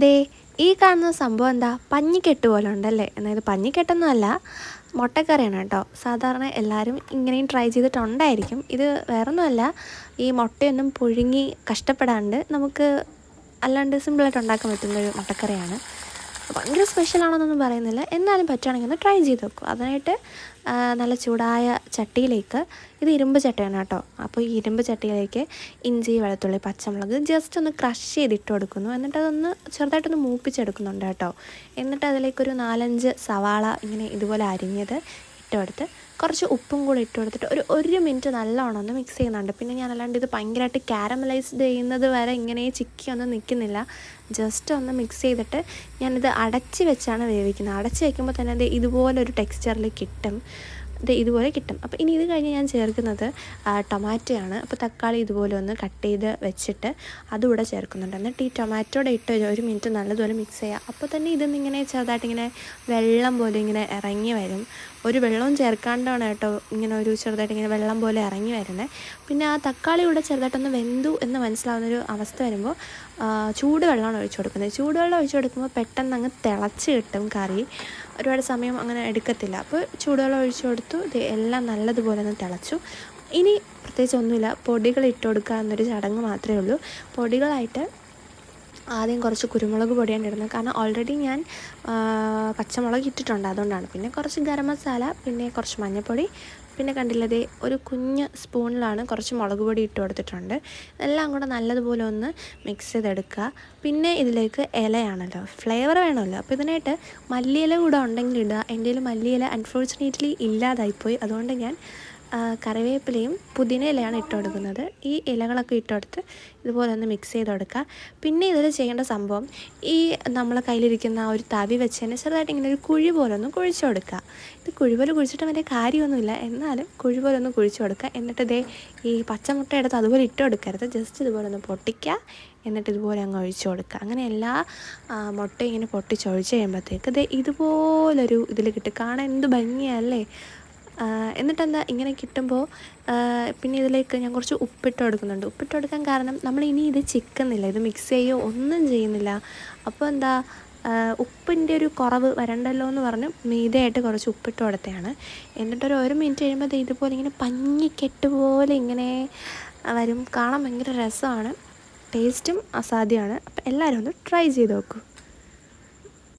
ദേ ഈ കാണുന്ന സംഭവം എന്താ, പഞ്ഞിക്കെട്ട് പോലെ ഉണ്ടല്ലേ? അതായത് പഞ്ഞിക്കെട്ടൊന്നുമല്ല, മുട്ടക്കറിയാണ് കേട്ടോ. സാധാരണ എല്ലാവരും ഇങ്ങനെയും ട്രൈ ചെയ്തിട്ടുണ്ടായിരിക്കും. ഇത് വേറൊന്നുമല്ല, ഈ മുട്ടയൊന്നും പുഴുങ്ങി കഷ്ടപ്പെടാണ്ട് നമുക്ക് അല്ലാണ്ട് സിമ്പിളായിട്ട് ഉണ്ടാക്കാൻ പറ്റുന്നൊരു മുട്ടക്കറിയാണ്. ഭയങ്കര സ്പെഷ്യലാണെന്നൊന്നും പറയുന്നില്ല, എന്നാലും പറ്റുകയാണെങ്കിൽ ഒന്ന് ട്രൈ ചെയ്ത് നോക്കും. അതിനായിട്ട് നല്ല ചൂടായ ചട്ടിയിലേക്ക്, ഇത് ഇരുമ്പ് ചട്ടിയാണ് കേട്ടോ, അപ്പോൾ ഈ ഇരുമ്പ് ചട്ടിയിലേക്ക് ഇഞ്ചി, വെളുത്തുള്ളി, പച്ചമുളക് ജസ്റ്റ് ഒന്ന് ക്രഷ് ചെയ്തിട്ട് കൊടുക്കുന്നു. എന്നിട്ട് അതൊന്ന് ചെറുതായിട്ടൊന്ന് മൂപ്പിച്ചെടുക്കുന്നുണ്ട് കേട്ടോ. എന്നിട്ട് അതിലേക്കൊരു 4-5 സവാള ഇങ്ങനെ ഇതുപോലെ അരിഞ്ഞത് ഇട്ട് കൊടുത്ത് കുറച്ച് ഉപ്പും കൂടി ഇട്ട് കൊടുത്തിട്ട് ഒരു മിനിറ്റ് നല്ലോണം ഒന്ന് മിക്സ് ചെയ്യുന്നുണ്ട്. പിന്നെ ഞാൻ അല്ലാണ്ട് ഇത് ഭയങ്കരമായിട്ട് കാരമലൈസ്ഡ് ചെയ്യുന്നത് വരെ ഇങ്ങനെ ചിക്കി ഒന്നും നിൽക്കുന്നില്ല. ജസ്റ്റ് ഒന്ന് മിക്സ് ചെയ്തിട്ട് ഞാനിത് അടച്ച് വെച്ചാണ് വേവിക്കുന്നത്. അടച്ച് വയ്ക്കുമ്പോൾ തന്നെ അത് ഇതുപോലൊരു ടെക്സ്ചറിൽ കിട്ടും, ഇതുപോലെ കിട്ടും. അപ്പോൾ ഇനി ഇത് കഴിഞ്ഞ് ഞാൻ ചേർക്കുന്നത് ടൊമാറ്റോയാണ്. അപ്പോൾ തക്കാളി ഇതുപോലെ ഒന്ന് കട്ട് ചെയ്ത് വെച്ചിട്ട് അതുകൂടെ ചേർക്കുന്നുണ്ട്. എന്നിട്ട് ഈ ടൊമാറ്റോടെ ഇട്ട് ഒരു മിനിറ്റ് നല്ലതുപോലെ മിക്സ് ചെയ്യുക. അപ്പോൾ തന്നെ ഇതൊന്നിങ്ങനെ ചെറുതായിട്ടിങ്ങനെ വെള്ളം പോലെ ഇങ്ങനെ ഇറങ്ങി വരും. ഒരു വെള്ളവും ചേർക്കാണ്ടാണ് കേട്ടോ ഇങ്ങനെ ഒരു ചെറുതായിട്ട് ഇങ്ങനെ വെള്ളം പോലെ ഇറങ്ങി വരുന്നത്. പിന്നെ ആ തക്കാളി കൂടെ ചെറുതായിട്ടൊന്ന് വെന്തു എന്ന് മനസ്സിലാവുന്നൊരു അവസ്ഥ വരുമ്പോൾ ചൂടുവെള്ളമാണ് ഒഴിച്ചു കൊടുക്കുന്നത്. ചൂടുവെള്ളം ഒഴിച്ചു കൊടുക്കുമ്പോൾ പെട്ടെന്ന് അങ്ങ് തിളച്ച് കിട്ടും കറി, ഒരുപാട് സമയം അങ്ങനെ എടുക്കത്തില്ല. അപ്പോൾ ചൂടുവെള്ളം ഒഴിച്ചു കൊടുത്തു, ഇത് എല്ലാം നല്ലതുപോലെ ഒന്ന് തിളച്ചു. ഇനി പ്രത്യേകിച്ച് ഒന്നുമില്ല, പൊടികൾ ഇട്ട് കൊടുക്കുക എന്നൊരു ചടങ്ങ് മാത്രമേ ഉള്ളൂ. പൊടികളായിട്ട് ആദ്യം കുറച്ച് കുരുമുളക് പൊടിയാണ് ഇടുന്നത്, കാരണം ഓൾറെഡി ഞാൻ പച്ചമുളക് ഇട്ടിട്ടുണ്ട്, അതുകൊണ്ടാണ്. പിന്നെ കുറച്ച് ഗരം മസാല, പിന്നെ കുറച്ച് മഞ്ഞൾപ്പൊടി, പിന്നെ കണ്ടില്ലതേ ഒരു കുഞ്ഞ് സ്പൂണിലാണ് കുറച്ച് മുളക് പൊടി ഇട്ട് കൊടുത്തിട്ടുണ്ട്. എല്ലാം കൂടെ നല്ലതുപോലെ ഒന്ന് മിക്സ് ചെയ്തെടുക്കുക. പിന്നെ ഇതിലേക്ക് ഇലയാണല്ലോ, ഫ്ലേവർ വേണമല്ലോ, അപ്പോൾ ഇതിനായിട്ട് മല്ലിയില കൂടെ ഉണ്ടെങ്കിൽ ഇടുക. എൻ്റെ കയ്യിൽ മല്ലിയില അൺഫോർച്ചുനേറ്റ്ലി ഇല്ലാതായിപ്പോയി, അതുകൊണ്ട് ഞാൻ കറിവേപ്പിലയും പുതിന ഇലയാണ് ഇട്ട് കൊടുക്കുന്നത്. ഈ ഇലകളൊക്കെ ഇട്ട് കൊടുത്ത് ഇതുപോലെ ഒന്ന് മിക്സ് ചെയ്ത് കൊടുക്കുക. പിന്നെ ഇതിൽ ചെയ്യേണ്ട സംഭവം, ഈ നമ്മളെ കയ്യിലിരിക്കുന്ന ആ ഒരു തവി വെച്ച് തന്നെ ചെറുതായിട്ട് ഇങ്ങനെ ഒരു കുഴി പോലെ ഒന്ന് കുഴിച്ച് കൊടുക്കുക. ഇത് കുഴി പോലെ കുഴിച്ചിട്ട് വലിയ കാര്യമൊന്നുമില്ല, എന്നാലും കുഴി പോലെ ഒന്ന് കുഴിച്ച് കൊടുക്കുക. എന്നിട്ട് ഇതേ ഈ പച്ചമുട്ട എടുത്ത് അതുപോലെ ഇട്ട് കൊടുക്കരുത്, ജസ്റ്റ് ഇതുപോലെ ഒന്ന് പൊട്ടിക്കുക. എന്നിട്ട് ഇതുപോലെ അങ്ങ് ഒഴിച്ച് കൊടുക്കുക. അങ്ങനെ എല്ലാ മുട്ടയും ഇങ്ങനെ പൊട്ടിച്ചൊഴിച്ച് കഴിയുമ്പോഴത്തേക്ക് ഇത് ഇതുപോലൊരു ഇതിൽ കിട്ടും. കാണാൻ എന്ത് ഭംഗിയല്ലേ? എന്നിട്ടെന്താ ഇങ്ങനെ കിട്ടുമ്പോൾ പിന്നെ ഇതിലേക്ക് ഞാൻ കുറച്ച് ഉപ്പിട്ട് കൊടുക്കുന്നുണ്ട്. ഉപ്പിട്ട് കൊടുക്കാൻ കാരണം നമ്മൾ ഇനി ഇത് ചിക്കുന്നില്ല, ഇത് മിക്സ് ചെയ്യുകയോ ഒന്നും ചെയ്യുന്നില്ല. അപ്പോൾ എന്താ ഉപ്പിൻ്റെ ഒരു കുറവ് വരണ്ടല്ലോ എന്ന് പറഞ്ഞ് മീതയായിട്ട് കുറച്ച് ഉപ്പിട്ട് കൊടുത്തതാണ്. എന്നിട്ടൊരു 1 മിനിറ്റ് കഴിയുമ്പോൾ ഇതുപോലെ ഇങ്ങനെ പഞ്ഞിക്കെട്ട് പോലെ ഇങ്ങനെ വരും. കാണാൻ ഭയങ്കര രസമാണ്, ടേസ്റ്റും അസാധ്യമാണ്. അപ്പോൾ എല്ലാവരും ഒന്ന് ട്രൈ ചെയ്ത് നോക്കൂ.